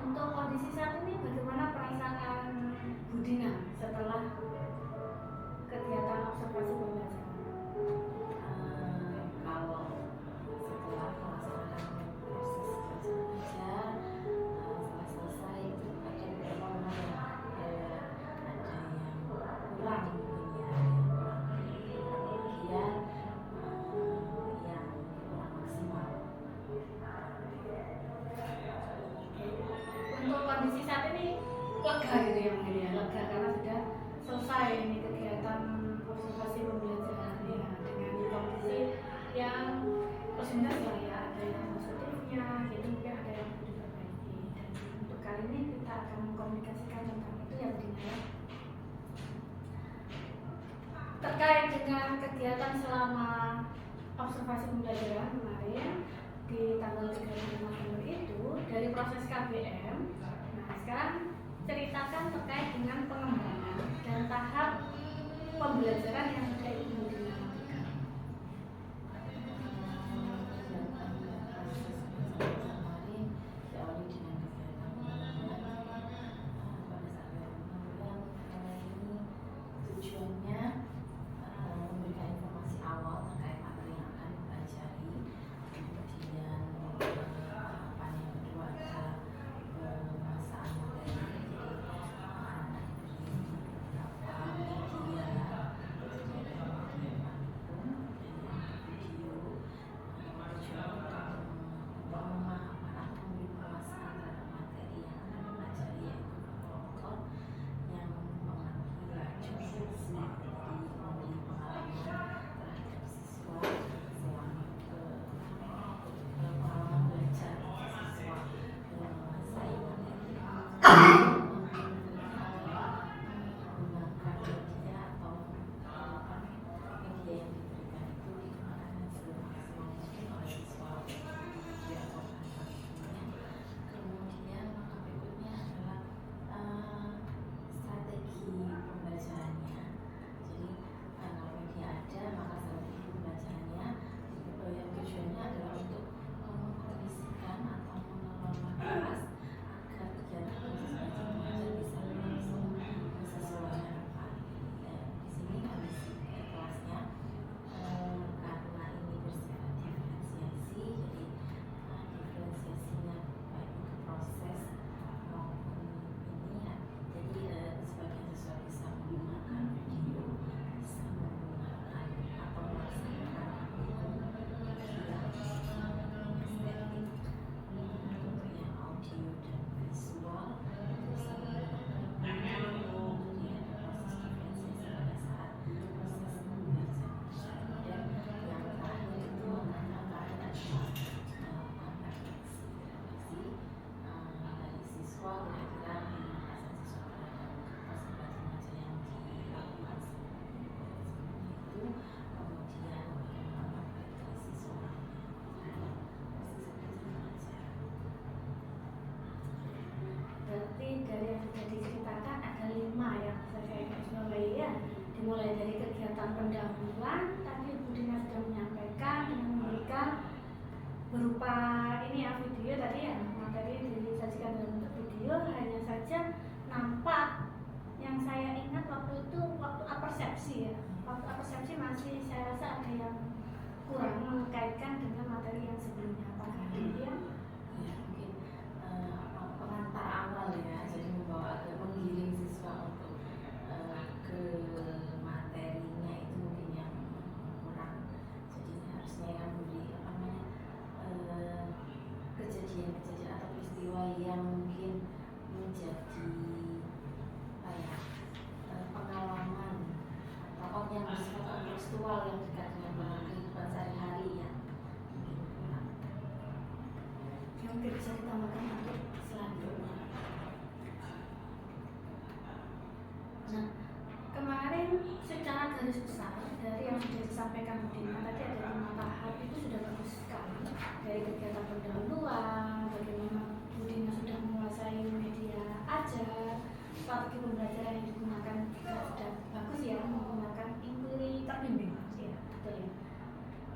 Untuk kondisi saat ini bagaimana perasaan Bu Dina setelah kegiatan observasi pembelajaran? Kalau setelah melaksanakan proses belajar mengajar, setelah selesai itu ada beberapa hal yang ada yang kurang mungkin ya, yang kurang maksimal. Untuk kondisi saat ini lega gitu ya mungkin ya, lega karena sudah selesai ini kegiatan observasi pembelajaran ya, dengan kondisi yang plus minus lah ya, ada yang positifnya gitu, mungkin ada yang perlu diperbaiki. Dan untuk kali ini kita akan mengkomunikasikan tentang itu ya Bu Dina. terkait dengan kegiatan selama observasi pembelajaran kemarin di tanggal 30 November itu dari proses KBM. Nah, sekarang ceritakan terkait dengan pengembangan dan tahap pembelajaran yang sudah Ibu dinamakan. Tujuannya memberikan informasi awal terkait materi yang akan dipelajari, kemudian tahapan yang kedua adalah penguasaan materi, jadi akan diberi beberapa media, kemudian ada media manipun, video, tujuan untuk memahami atau memberi penguasaan terhadap materi yang akan dipelajari, yaitu faktor yang mempengaruhi laju sisi memberi pengalaman terhadap siswa selama pengalaman belajar siswa menguasai materi menggunakan media atau media yang diberikan itu digunakan semaksimal mungkin oleh siswa media atau kemudian langkah berikutnya adalah strategi pembelajarannya. Jadi kalau media ada, maka strategi pembelajarannya yang tujuannya adalah untuk mengkondisikan atau mengelola kelas agar kegiatan proses belajar bisa berlangsung sesuai harapan. Di sini kondisi kelasnya karena ini bersifat diferensiasi, jadi diferensiasinya baik untuk proses maupun ini ya. Jadi sebagian siswa bisa menggunakan video, bisa menggunakan atau melaksanakan estetik untuk yang audio dan visual, bisa menggunakan kemudian proses diferensiasi pada saat proses belajar. Dan yang terakhir itu adalah refleksi dari siswa, kira-kira perasaan siswa terhadap proses belajar yang dilakukan sebelum itu, kemudian bagaimana refleksi siswa terhadap proses belajar. Berarti dari yang sudah diceritakan ada 5 yang saya garis bawahi ya. Dimulai dari kegiatan pendahuluan, tadi Bu Dina sudah menyampaikan dengan memberikan berupa ini ya video tadi ya, materi disajikan dalam bentuk video. Hanya saja nampak yang saya ingat waktu itu waktu apersepsi ya, waktu apersepsi masih saya rasa ada yang kurang mengkaitkan dengan materi yang sebelumnya. Apakah demikian? Ya, mungkin pengantar awal ya, jadi membawa agak menggiring siswa untuk ke materinya itu mungkin yang kurang. Jadi harusnya yang beri apa namanya kejadian-kejadian atau peristiwa yang mungkin menjadi apa ya pengalaman atau yang bersifat kontekstual yang dekat dengan kehidupan sehari-hari ya. Mungkin kurang. Yang mungkin bisa ditambahkan untuk selanjutnya. Nah, kemarin secara garis besar dari yang sudah disampaikan Bu Dina tadi ada 5 tahap, itu sudah bagus sekali. Dari kegiatan pendahuluan, bagaimana Bu Dina sudah menguasai media ajar, strategi pembelajaran yang digunakan juga sudah bagus ya, menggunakan inquiry terbimbing ya, betul ya.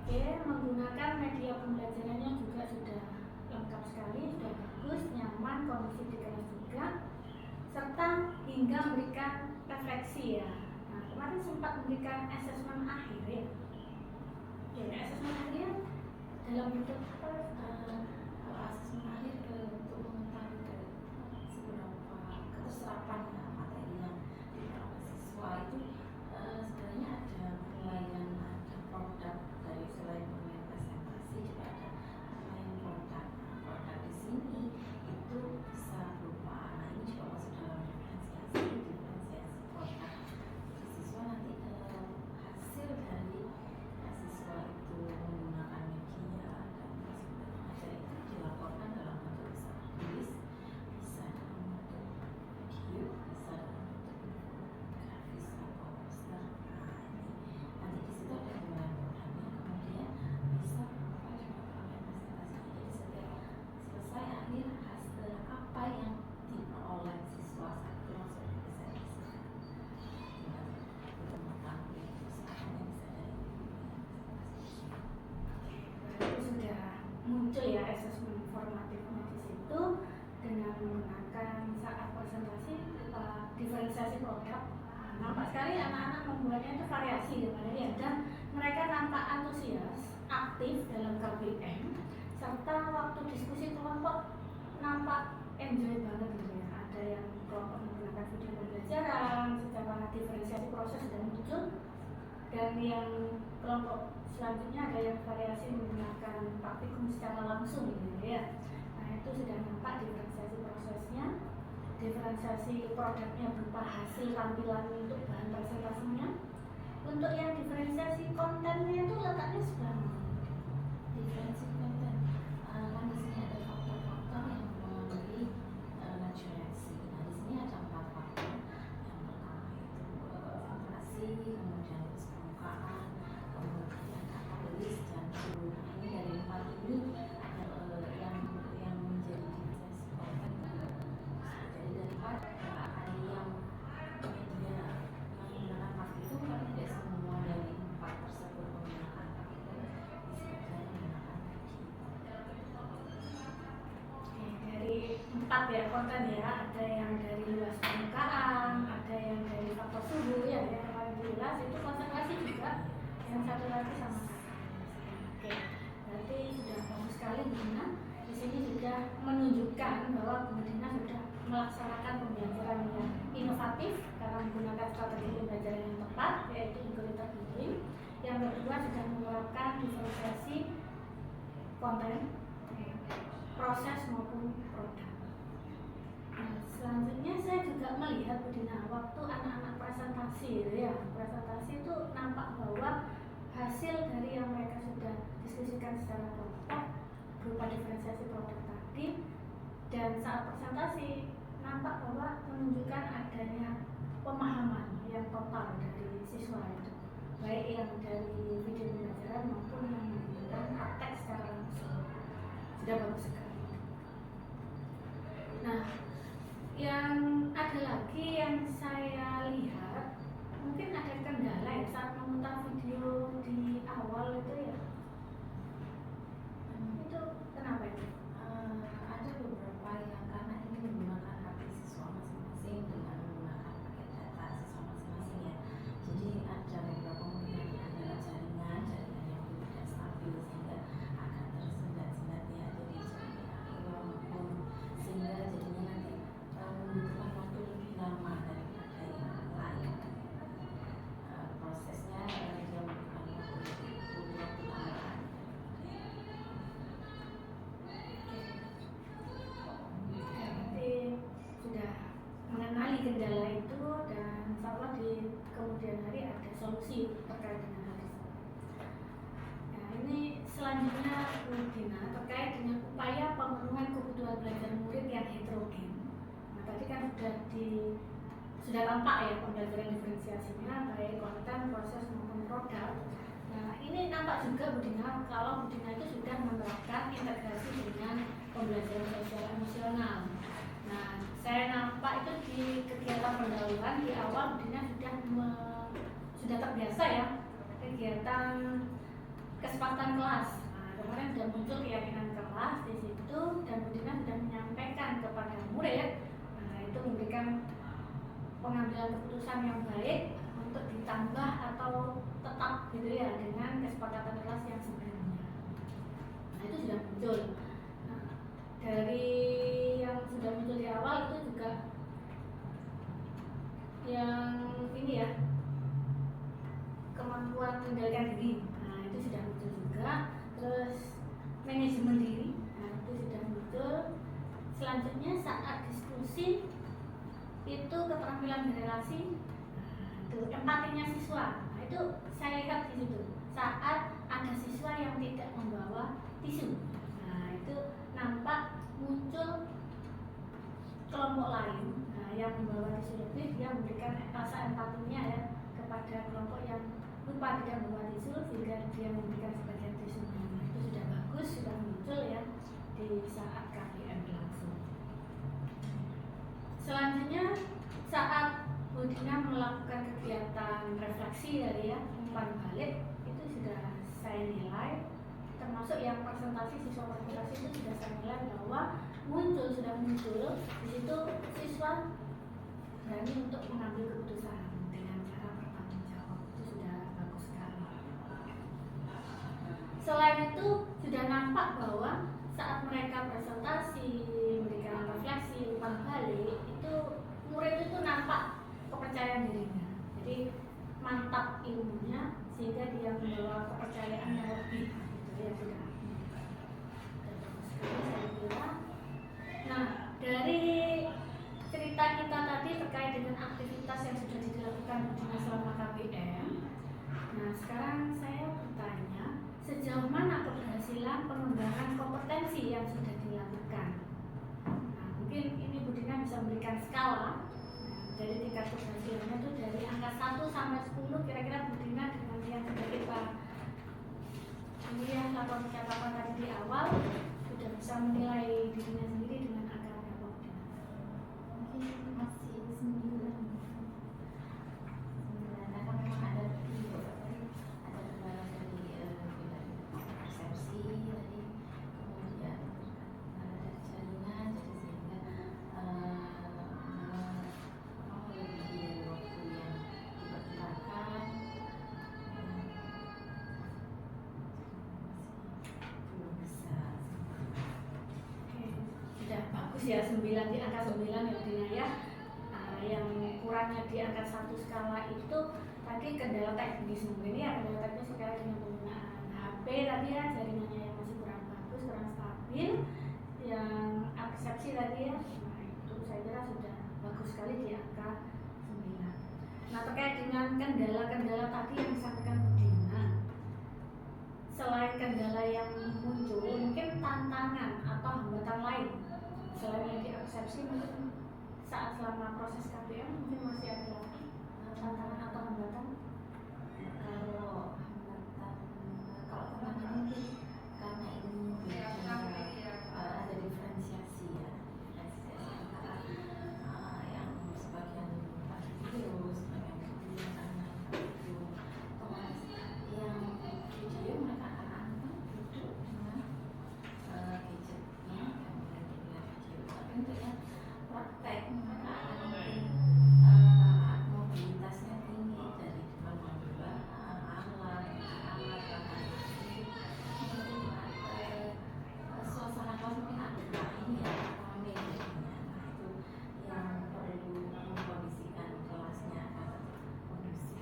Oke, menggunakan media pembelajarannya juga sudah lengkap sekali, sudah bagus, nyaman, kondisi di kelas juga, serta hingga memberikan refleksi ya. Nah, kemarin sempat memberikan asesmen akhir ya. Ya, asesmen akhir dalam bentuk apa? Kalau asesmen akhir untuk mengetahui seberapa keterserapan materi yang didapat siswa itu sebenarnya ada penilaian, ada produk dari selain penilaian presentasi juga ada penilaian produk. Produk di sini itu bisa berupa, nah ini juga masuk dalam diferensiasi produk. Siswa nanti hasil dari siswa itu menggunakan media dan ada hari anak-anak membuatnya itu variasi ya, dan mereka nampak antusias, aktif dalam KBM, serta waktu diskusi kelompok nampak enjoy banget gitu ya. Ada yang kelompok menggunakan video pembelajaran, secara diferensiasi proses sudah muncul, dan yang kelompok selanjutnya ada yang variasi menggunakan praktikum secara langsung gitu ya. Nah itu sudah nampak diferensiasi prosesnya, diferensiasi produknya berupa hasil tampilan untuk bahan presentasinya. Untuk yang diferensiasi kontennya itu letaknya sebelah mana? Diferensi konten kan di sini ada faktor-faktor yang mempengaruhi laju reaksi. Nah di sini ada 4 faktor. Yang pertama itu filtrasi, kemudian permukaan, kemudian katalis dan suhu. Nah ini dari 4 ini yang menjadi diferensiasi konten. Jadi dari 4 ada yang media menggunakan praktikum, kan tidak semua dari 4 tersebut menggunakan praktikum. Dari 4 ya konten ya, ada yang dari luas permukaan, ada yang dari faktor suhu ya, yang paling jelas itu konsentrasi juga, yang satu lagi sama kata. Oke, berarti sudah bagus sekali Bu Dina. Di sini sudah menunjukkan bahwa Bu Dina sudah melaksanakan pembelajaran yang inovatif karena menggunakan strategi pembelajaran yang tepat, yaitu integrated learning. Yang kedua sudah menerapkan diferensiasi konten, proses maupun produk. Nah, selanjutnya saya juga melihat Bu Dina waktu anak-anak presentasi gitu ya. Presentasi itu nampak bahwa hasil dari yang mereka sudah diskusikan secara kelompok berupa diferensiasi produk tadi, dan saat presentasi nampak bahwa menunjukkan adanya pemahaman yang total dari siswa itu, baik yang dari video pembelajaran maupun yang menggunakan praktek secara langsung. Sudah bagus sekali. Nah, yang ada lagi yang saya lihat, mungkin ada kendala ya saat memutar video di awal itu ya. Itu kenapa itu? Ada beberapa yang karena ini menggunakan HP siswa masing-masing dengan menggunakan paket data siswa masing-masing ya. Jadi ada beberapa mungkin adalah jaringan yang tidak stabil sehingga akan tersendat-sendat ya. Jadi sehingga jadinya nanti membutuhkan waktu lebih lama daripada yang lain. Prosesnya dia membutuhkan waktu tambahan. Berarti sudah mengenali kendala itu, dan insya Allah di kemudian hari ada solusi terkait dengan hal tersebut. Nah ini selanjutnya Bu Dina terkait dengan upaya pemenuhan kebutuhan belajar murid yang heterogen. Nah tadi kan sudah tampak ya pembelajaran diferensiasinya, baik konten, proses maupun produk. Nah ini nampak juga Bu Dina kalau Bu Dina itu sudah menerapkan integrasi dengan pembelajaran sosial emosional. Nah saya nampak itu di kegiatan pendahuluan di awal Bu Dina sudah terbiasa ya kegiatan kesepakatan kelas. Nah, kemarin sudah muncul keyakinan kelas di situ, dan Bu Dina sudah menyampaikan kepada murid, nah itu memberikan pengambilan keputusan yang baik untuk ditambah atau tetap gitu ya dengan kesepakatan kelas yang sebelumnya. Nah itu sudah muncul. Nah, dari yang sudah muncul di awal itu juga yang ini ya, kemampuan mengendalikan diri. Nah itu sudah muncul juga. Terus manajemen diri, nah itu sudah muncul. Selanjutnya saat diskusi itu keterampilan berrelasi, itu empatinya siswa. Nah itu saya lihat di situ saat ada siswa yang tidak membawa tisu. Nah itu nampak muncul kelompok lain, nah yang membawa tisu lebih, dia memberikan rasa empatinya ya kepada kelompok yang lupa tidak membawa tisu, sehingga dia memberikan sebagian tisu. Nah itu sudah bagus, sudah muncul ya di saat KBM langsung. Selanjutnya saat Bu Dina melakukan kegiatan refleksi dari ya umpan balik, itu sudah saya nilai, termasuk yang presentasi siswa presentasi itu sudah saya nilai bahwa sudah muncul di situ siswa berani untuk mengambil keputusan dengan cara selain itu sudah nampak bahwa saat mereka presentasi, memberikan refleksi, umpan balik, itu murid itu nampak kepercayaan dirinya. Jadi mantap ilmunya sehingga dia membawa kepercayaan yang lebih, gitu ya sudah. Saya kira. Nah, dari cerita kita tadi terkait dengan aktivitas yang sudah dilakukan selama KBM. Nah, sekarang saya bertanya, sejauh mana keberhasilan pengembangan kompetensi yang sudah dilakukan? Nah, mungkin ini Bu Dina bisa memberikan skala. Nah, dari tingkat keberhasilannya itu dari angka 1 sampai 10, kira-kira Bu Dina dengan yang sudah kita ini ya lakukan catatan tadi di awal sudah bisa menilai dirinya sendiri dengan angka berapa Bu Dina? Mungkin masih 9. Karena memang ada dua dari persepsi tadi, kemudian dari jaringan, jadi sehingga mau lebih dari waktu yang diperkirakan. Belum bisa. Sudah bagus ya, 9 di angka 9 ya Dina ya. Yang kurangnya di angka 1 skala itu tadi kendala teknis, mungkin ya kendala teknis terkait dengan penggunaan HP tadi ya, jaringannya yang masih kurang bagus, kurang stabil, yang persepsi tadi ya. Nah, itu saya kira sudah bagus sekali di angka 9. Nah, terkait dengan kendala-kendala tadi yang disampaikan Bu Dina, selain kendala yang muncul, mungkin tantangan atau hambatan lain selain yang di persepsi, mungkin saat selama proses KBM mungkin masih ada lagi tantangan atau hambatan. Kalau tantangan mungkin karena ini beda, ada diferensiasi ya, antara yang sebagian pakai video, sebagian video, yang video mereka akan duduk dengan gadgetnya, kemudian dilihat video, tapi untuk yang praktek mereka akan mungkin mobilitasnya tinggi dari depan membawa alat suasana kelas mungkin ada ini ya rame jadinya. Nah itu yang perlu mengkondisikan kelasnya agar kondusif.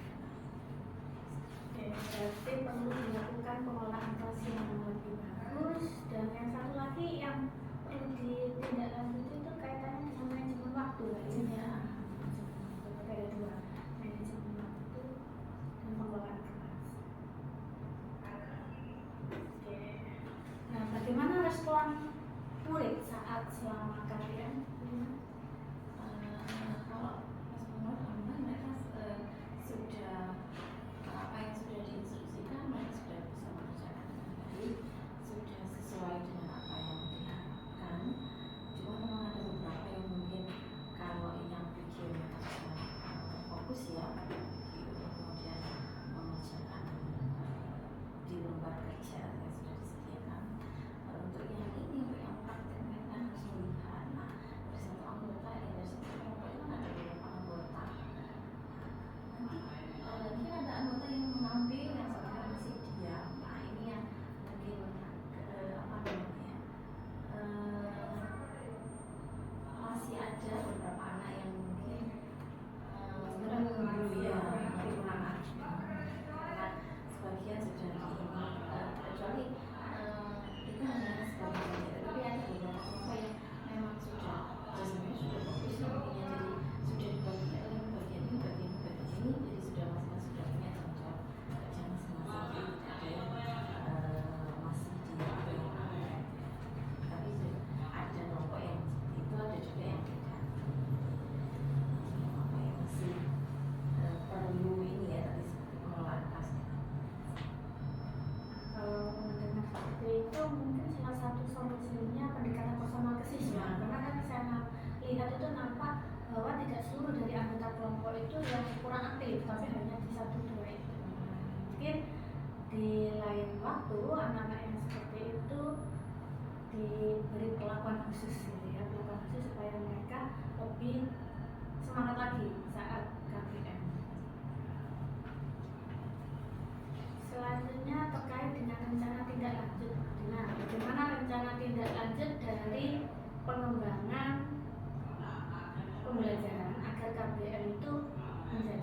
Oke, berarti perlu dilakukan pengolahan kelas yang lebih bagus, dan yang satu lagi yang perlu ditindaklanjuti itu kaitannya dengan manajemen waktu ya. Ada dua, manajemen waktu dan pengelolaan kelas. Oke. Nah, bagaimana respon murid saat selama KBM? Kalau respon alhamdulillah mereka sudah apa yang sudah diinstruksikan mereka sudah bisa mengerjakan dengan baik, sudah sesuai dengan apa yang diharapkan. Cuma memang ada beberapa yang mungkin kalau yang video mereka sudah fokus ya pada video, kemudian mengerjakan di lembar kerja yang sudah disediakan. Untuk yang ini, untuk yang praktek mereka harus melihat. Nah, dari satu anggota dari satu kelompok itu ada beberapa anggota. Nanti mungkin ada anggota yang mengambil, yang satu masih diam. Nah ini yang mungkin apa namanya masih ada beberapa anak yang mungkin menunggu ya kurang karena sebagian sudah kecuali itu hanya sebagian saja, tapi ada beberapa kelompok yang memang sudah sebenarnya sudah fokus nantinya, jadi sudah dibagi oleh bagian ini, bagian ini, bagian ini, jadi sudah masing-masing sudah punya tanggung jawab kerja masing-masing. Ada yang masih di tapi ada kelompok yang itu, ada juga yang tidak, apa yang masih perlu ini ya tadi seperti pengelolaan kelasnya. Kalau mendengar seperti itu, mungkin salah satu solusinya pendekatan personal ke siswa. Karena kan saya lihat itu nampak bahwa tidak seluruh dari anggota kelompok itu yang kurang aktif, tapi hanya di 1-2 itu. Mungkin di lain waktu anak-anak yang seperti itu diberi perlakuan khusus gitu ya, perlakuan khusus supaya mereka lebih semangat lagi saat KBM. Selanjutnya terkait dengan rencana tindak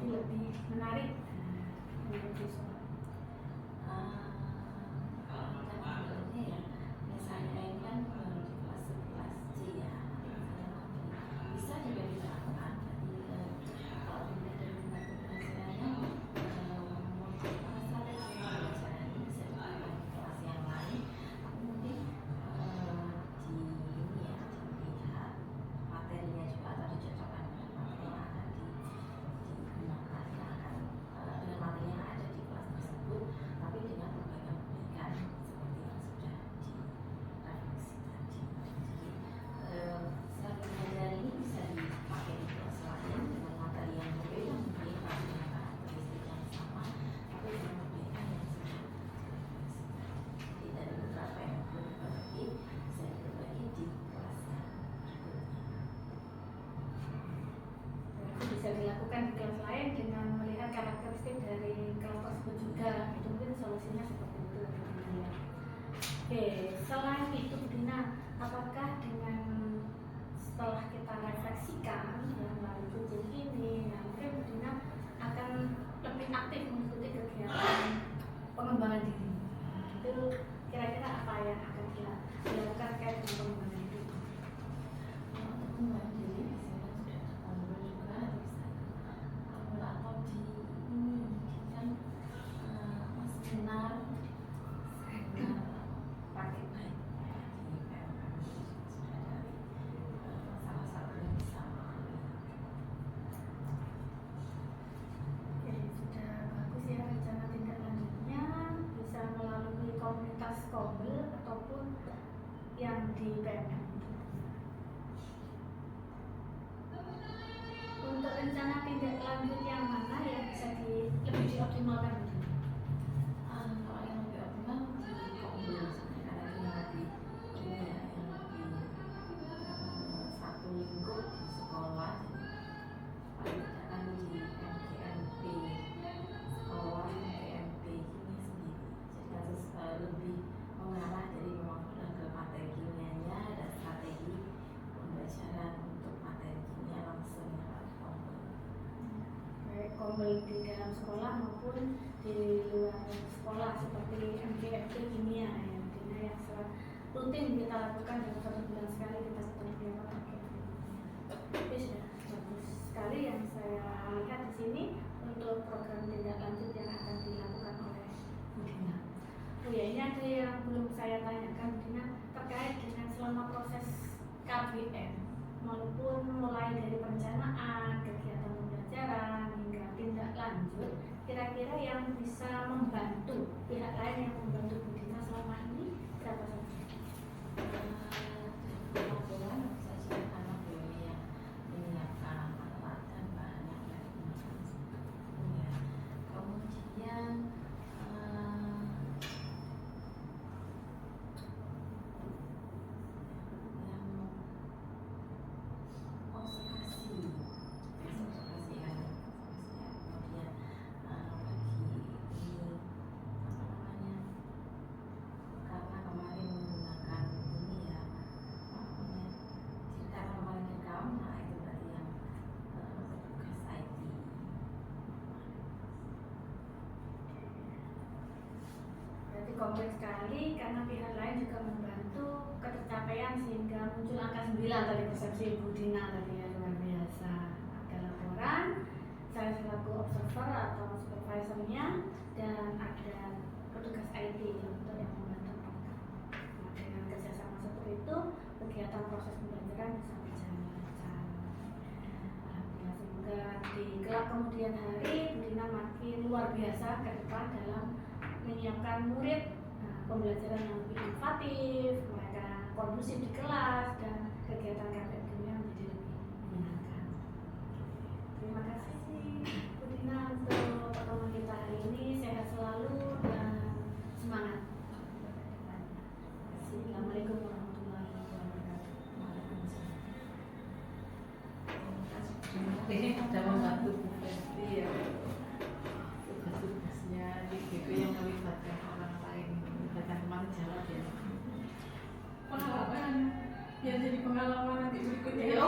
jadi lebih menarik untuk siswa. Kalau kita ya, misalnya ini kan di kelas 11C ya, bisa juga dilakukan. Jadi kalau dilihat dari tingkat keberhasilannya, masalah pembelajaran ini bisa dilakukan di kelas yang lain. Tapi mungkin di ini ya, dilihat materinya juga atau dicocokkan dengan materi yang akan digunakan, yang akan dengan materi yang ada di kelas tersebut, tapi dengan perbaikan-perbaikan seperti yang sudah direfleksi tadi. Jadi selain belajar ini bisa dipakai di kelas lain dengan materi yang berbeda mungkin, tapi dengan karakteristik yang sama, tapi dengan perbaikan yang sudah direfleksi. Jadi dari beberapa yang belum diperbaiki bisa diperbaiki di kelas yang berikutnya. Itu bisa dilakukan di kelas lain dengan melihat karakteristik dari kelas tersebut juga. Itu mungkin solusinya seperti itu. Ya. Oke, selain itu Bu Dina, apakah dengan setelah kita refleksikan ya melalui kucing ini, nah mungkin Bu Dina akan lebih aktif mengikuti kegiatan pengembangan diri. Itu kira-kira apa yang akan kita lakukan terkait dengan pengembangan diri? Pengembangan diri biasanya sudah terpantau juga bisa atau di ini kan seminar praktik baik di PMM sudah dari salah satu yang bisa mengalami. Oke, sudah bagus ya rencana tindak lanjutnya, bisa melalui komunitas Kombel ataupun yang di PMM. Untuk rencana tindak lanjut yang mana yang bisa lebih dioptimalkan? Kalau yang lebih optimal di Kombel sebenarnya karena yang lebih ini ya, yang lebih satu lingkup di sekolah, jadi paling tidak kan di MGMP sekolah MGMP ini sendiri, jadi harus lebih mengarah dari memang ke materi kimianya dan strategi pembelajaran untuk materi kimia langsung yang di Kombel. Baik Kombel di dalam sekolah maupun di luar sekolah seperti MGFT kimia ya, Dina yang rutin kita lakukan dalam 1 bulan sekali kita ketemu beberapa MGFT. Tapi sudah bagus sekali yang saya lihat di sini untuk program tindak lanjut yang akan dilakukan oleh Bu Dina. Oh ya, ini ada yang belum saya tanyakan Bu Dina terkait dengan selama proses KBM maupun mulai dari perencanaan, kegiatan pembelajaran hingga tindak lanjut, kira-kira yang bisa membantu pihak lain yang membantu Bu Dina selama ini siapa saja? Laporan saja karena beliau yang menyiapkan alat dan bahan yang akan digunakan. Kemudian yang observasi ya. Kemudian bagi ini apa namanya, karena kemarin menggunakan ini ya, apa namanya, karena kemarin rekam, nah itu berarti yang tugas IT. Berarti kompleks sekali karena pihak lain juga membantu ketercapaian sehingga muncul angka 9 tadi persepsi Bu Dina tadi ya, luar biasa. Ada laporan, saya selaku observer atau supervisornya, dan ada petugas IT untuk yang membantu mereka. Nah, dengan kerjasama seperti itu, kegiatan proses pembelajaran bisa berjalan lancar. Alhamdulillah, semoga di kelak kemudian hari Bu Dina makin luar biasa ke depan dalam menyiapkan murid pembelajaran yang lebih inovatif, mereka kondusif di kelas, dan kegiatan KBM dunia menjadi lebih menyenangkan. Terima kasih Bu Dina untuk pertemuan kita hari ini. Sehat selalu dan semangat. Assalamualaikum warahmatullahi wabarakatuh. Ini sudah membantu Bu Festi ya, tugas-tugasnya di GP yang melibatkan orang lain, melibatkan teman sejawat ya. Pengalaman Ya jadi pengalaman nanti berikutnya.